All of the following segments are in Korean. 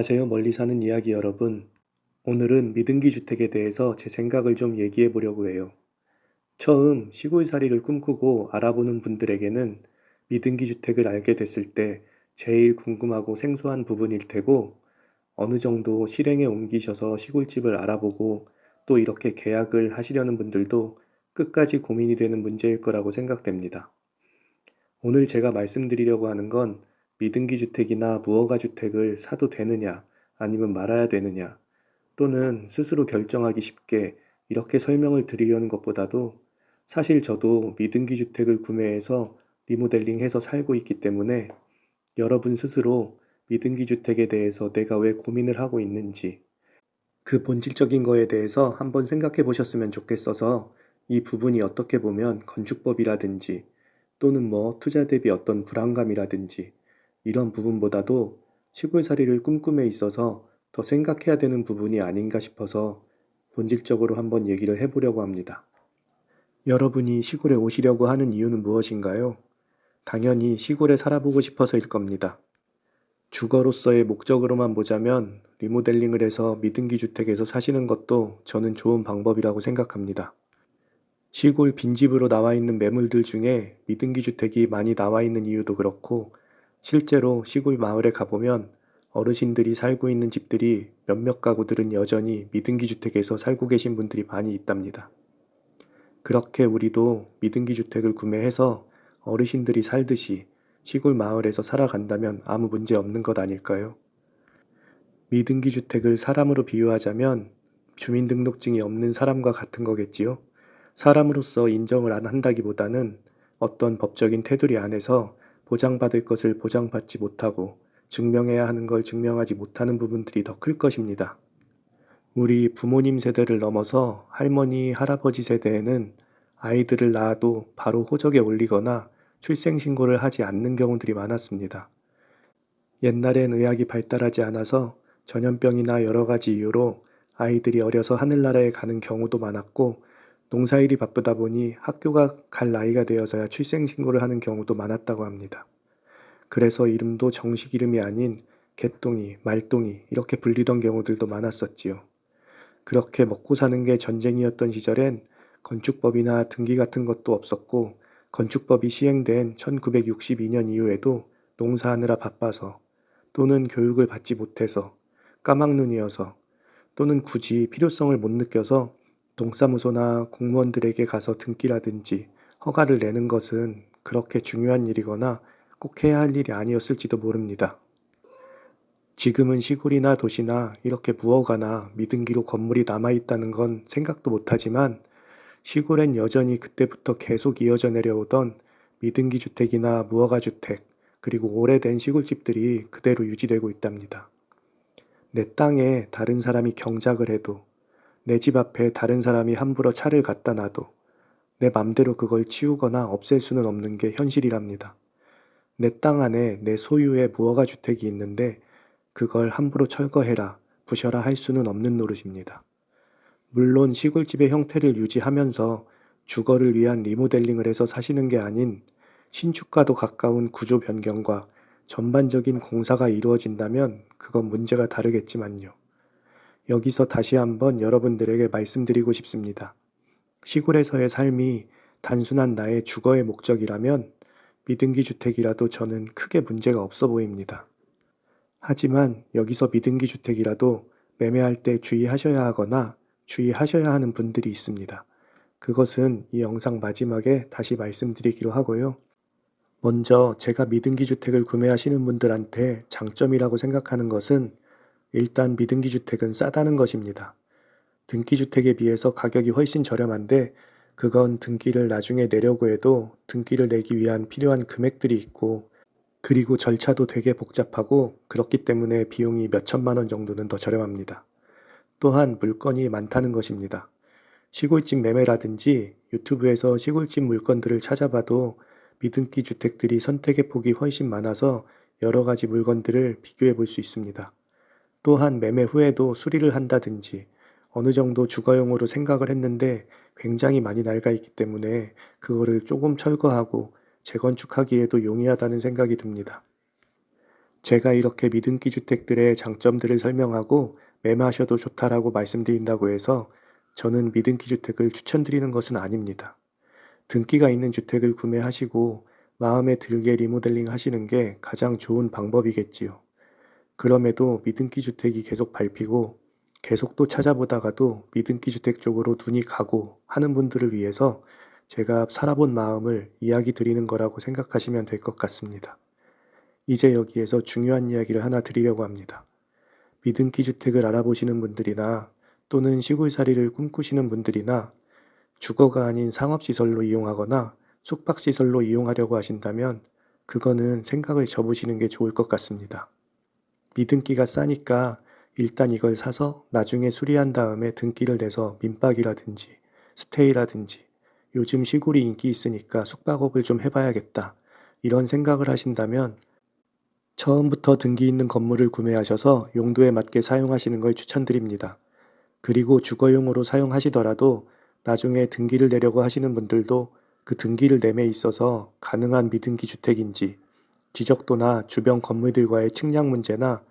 안녕하세요. 멀리 사는 이야기 여러분. 오늘은 미등기 주택에 대해서 제 생각을 좀 얘기해 보려고 해요. 처음 시골살이를 꿈꾸고 알아보는 분들에게는 미등기 주택을 알게 됐을 때 제일 궁금하고 생소한 부분일 테고, 어느 정도 실행에 옮기셔서 시골집을 알아보고 또 이렇게 계약을 하시려는 분들도 끝까지 고민이 되는 문제일 거라고 생각됩니다. 오늘 제가 말씀드리려고 하는 건 미등기 주택이나 무허가 주택을 사도 되느냐, 아니면 말아야 되느냐, 또는 스스로 결정하기 쉽게 이렇게 설명을 드리려는 것보다도, 사실 저도 미등기 주택을 구매해서 리모델링해서 살고 있기 때문에 여러분 스스로 미등기 주택에 대해서 내가 왜 고민을 하고 있는지, 그 본질적인 거에 대해서 한번 생각해 보셨으면 좋겠어서, 이 부분이 어떻게 보면 건축법이라든지 또는 투자 대비 어떤 불안감이라든지 이런 부분보다도 시골살이를 꿈꿈에 있어서 더 생각해야 되는 부분이 아닌가 싶어서 본질적으로 한번 얘기를 해보려고 합니다. 여러분이 시골에 오시려고 하는 이유는 무엇인가요? 당연히 시골에 살아보고 싶어서일 겁니다. 주거로서의 목적으로만 보자면 리모델링을 해서 미등기 주택에서 사시는 것도 저는 좋은 방법이라고 생각합니다. 시골 빈집으로 나와 있는 매물들 중에 미등기 주택이 많이 나와 있는 이유도 그렇고, 실제로 시골 마을에 가보면 어르신들이 살고 있는 집들이 몇몇 가구들은 여전히 미등기 주택에서 살고 계신 분들이 많이 있답니다. 그렇게 우리도 미등기 주택을 구매해서 어르신들이 살듯이 시골 마을에서 살아간다면 아무 문제 없는 것 아닐까요? 미등기 주택을 사람으로 비유하자면 주민등록증이 없는 사람과 같은 거겠지요? 사람으로서 인정을 안 한다기보다는 어떤 법적인 테두리 안에서 보장받을 것을 보장받지 못하고 증명해야 하는 걸 증명하지 못하는 부분들이 더 클 것입니다. 우리 부모님 세대를 넘어서 할머니, 할아버지 세대에는 아이들을 낳아도 바로 호적에 올리거나 출생신고를 하지 않는 경우들이 많았습니다. 옛날엔 의학이 발달하지 않아서 전염병이나 여러 가지 이유로 아이들이 어려서 하늘나라에 가는 경우도 많았고, 농사일이 바쁘다 보니 학교가 갈 나이가 되어서야 출생신고를 하는 경우도 많았다고 합니다. 그래서 이름도 정식 이름이 아닌 개똥이, 말똥이 이렇게 불리던 경우들도 많았었지요. 그렇게 먹고 사는 게 전쟁이었던 시절엔 건축법이나 등기 같은 것도 없었고, 건축법이 시행된 1962년 이후에도 농사하느라 바빠서, 또는 교육을 받지 못해서, 까막눈이어서, 또는 굳이 필요성을 못 느껴서 동사무소나 공무원들에게 가서 등기라든지 허가를 내는 것은 그렇게 중요한 일이거나 꼭 해야 할 일이 아니었을지도 모릅니다. 지금은 시골이나 도시나 이렇게 무허가나 미등기로 건물이 남아있다는 건 생각도 못하지만, 시골엔 여전히 그때부터 계속 이어져 내려오던 미등기 주택이나 무허가 주택, 그리고 오래된 시골집들이 그대로 유지되고 있답니다. 내 땅에 다른 사람이 경작을 해도, 내 집 앞에 다른 사람이 함부로 차를 갖다 놔도 내 맘대로 그걸 치우거나 없앨 수는 없는 게 현실이랍니다. 내 땅 안에 내 소유의 무허가 주택이 있는데 그걸 함부로 철거해라, 부셔라 할 수는 없는 노릇입니다. 물론 시골집의 형태를 유지하면서 주거를 위한 리모델링을 해서 사시는 게 아닌 신축과도 가까운 구조 변경과 전반적인 공사가 이루어진다면 그건 문제가 다르겠지만요. 여기서 다시 한번 여러분들에게 말씀드리고 싶습니다. 시골에서의 삶이 단순한 나의 주거의 목적이라면 미등기 주택이라도 저는 크게 문제가 없어 보입니다. 하지만 여기서 미등기 주택이라도 매매할 때 주의하셔야 하거나 주의하셔야 하는 분들이 있습니다. 그것은 이 영상 마지막에 다시 말씀드리기로 하고요. 먼저 제가 미등기 주택을 구매하시는 분들한테 장점이라고 생각하는 것은, 일단 미등기 주택은 싸다는 것입니다. 등기 주택에 비해서 가격이 훨씬 저렴한데, 그건 등기를 나중에 내려고 해도 등기를 내기 위한 필요한 금액들이 있고, 그리고 절차도 되게 복잡하고 그렇기 때문에 비용이 몇 천만 원 정도는 더 저렴합니다. 또한 물건이 많다는 것입니다. 시골집 매매라든지 유튜브에서 시골집 물건들을 찾아봐도 미등기 주택들이 선택의 폭이 훨씬 많아서 여러 가지 물건들을 비교해 볼 수 있습니다. 또한 매매 후에도 수리를 한다든지 어느 정도 주거용으로 생각을 했는데 굉장히 많이 낡아 있기 때문에 그거를 조금 철거하고 재건축하기에도 용이하다는 생각이 듭니다. 제가 이렇게 미등기 주택들의 장점들을 설명하고 매매하셔도 좋다라고 말씀드린다고 해서 저는 미등기 주택을 추천드리는 것은 아닙니다. 등기가 있는 주택을 구매하시고 마음에 들게 리모델링 하시는 게 가장 좋은 방법이겠지요. 그럼에도 미등기 주택이 계속 밟히고 계속 또 찾아보다가도 미등기 주택 쪽으로 눈이 가고 하는 분들을 위해서 제가 살아본 마음을 이야기 드리는 거라고 생각하시면 될 것 같습니다. 이제 여기에서 중요한 이야기를 하나 드리려고 합니다. 미등기 주택을 알아보시는 분들이나 또는 시골살이를 꿈꾸시는 분들이나 주거가 아닌 상업시설로 이용하거나 숙박시설로 이용하려고 하신다면 그거는 생각을 접으시는 게 좋을 것 같습니다. 미등기가 싸니까 일단 이걸 사서 나중에 수리한 다음에 등기를 내서 민박이라든지 스테이라든지 요즘 시골이 인기 있으니까 숙박업을 좀 해봐야겠다. 이런 생각을 하신다면 처음부터 등기 있는 건물을 구매하셔서 용도에 맞게 사용하시는 걸 추천드립니다. 그리고 주거용으로 사용하시더라도 나중에 등기를 내려고 하시는 분들도 그 등기를 내에 있어서 가능한 미등기 주택인지 지적도나 주변 건물들과의 측량 문제나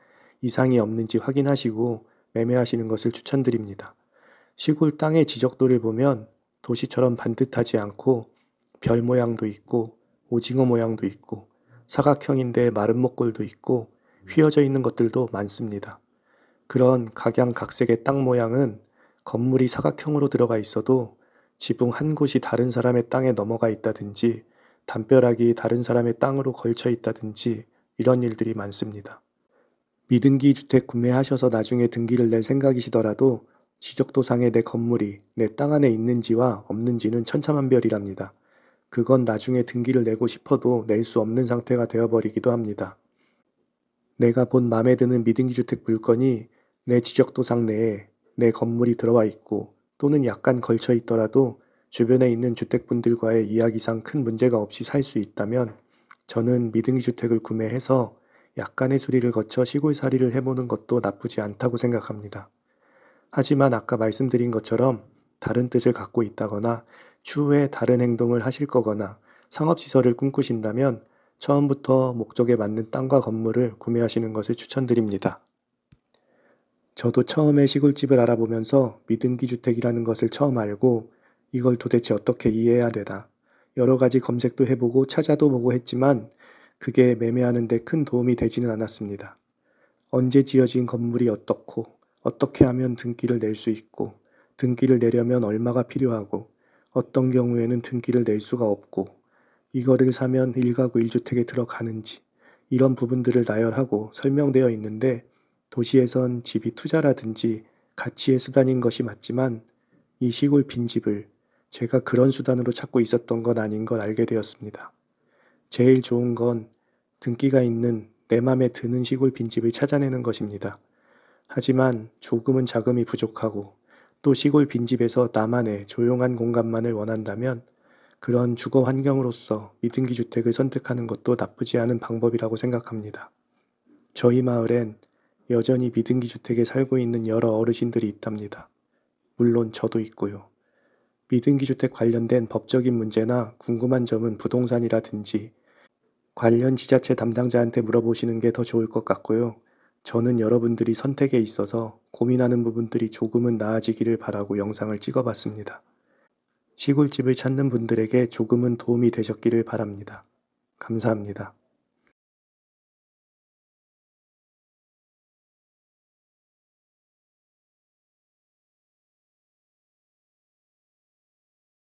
이상이 없는지 확인하시고 매매하시는 것을 추천드립니다. 시골 땅의 지적도를 보면 도시처럼 반듯하지 않고 별 모양도 있고 오징어 모양도 있고 사각형인데 마른 목골도 있고 휘어져 있는 것들도 많습니다. 그런 각양각색의 땅 모양은 건물이 사각형으로 들어가 있어도 지붕 한 곳이 다른 사람의 땅에 넘어가 있다든지 담벼락이 다른 사람의 땅으로 걸쳐 있다든지 이런 일들이 많습니다. 미등기 주택 구매하셔서 나중에 등기를 낼 생각이시더라도 지적도상에 내 건물이 내 땅 안에 있는지와 없는지는 천차만별이랍니다. 그건 나중에 등기를 내고 싶어도 낼 수 없는 상태가 되어버리기도 합니다. 내가 본 마음에 드는 미등기 주택 물건이 내 지적도상 내에 내 건물이 들어와 있고 또는 약간 걸쳐 있더라도 주변에 있는 주택분들과의 이야기상 큰 문제가 없이 살 수 있다면 저는 미등기 주택을 구매해서 약간의 수리를 거쳐 시골살이를 해보는 것도 나쁘지 않다고 생각합니다. 하지만 아까 말씀드린 것처럼 다른 뜻을 갖고 있다거나 추후에 다른 행동을 하실 거거나 상업시설을 꿈꾸신다면 처음부터 목적에 맞는 땅과 건물을 구매하시는 것을 추천드립니다. 저도 처음에 시골집을 알아보면서 미등기 주택이라는 것을 처음 알고 이걸 도대체 어떻게 이해해야 되나 여러 가지 검색도 해보고 찾아도 보고 했지만 그게 매매하는 데 큰 도움이 되지는 않았습니다. 언제 지어진 건물이 어떻고 어떻게 하면 등기를 낼 수 있고 등기를 내려면 얼마가 필요하고 어떤 경우에는 등기를 낼 수가 없고 이거를 사면 1가구 1주택에 들어가는지 이런 부분들을 나열하고 설명되어 있는데 도시에선 집이 투자라든지 가치의 수단인 것이 맞지만 이 시골 빈집을 제가 그런 수단으로 찾고 있었던 건 아닌 걸 알게 되었습니다. 제일 좋은 건 등기가 있는 내 맘에 드는 시골 빈집을 찾아내는 것입니다. 하지만 조금은 자금이 부족하고 또 시골 빈집에서 나만의 조용한 공간만을 원한다면 그런 주거 환경으로서 미등기 주택을 선택하는 것도 나쁘지 않은 방법이라고 생각합니다. 저희 마을엔 여전히 미등기 주택에 살고 있는 여러 어르신들이 있답니다. 물론 저도 있고요. 미등기 주택 관련된 법적인 문제나 궁금한 점은 부동산이라든지 관련 지자체 담당자한테 물어보시는 게 더 좋을 것 같고요. 저는 여러분들이 선택에 있어서 고민하는 부분들이 조금은 나아지기를 바라고 영상을 찍어봤습니다. 시골집을 찾는 분들에게 조금은 도움이 되셨기를 바랍니다. 감사합니다.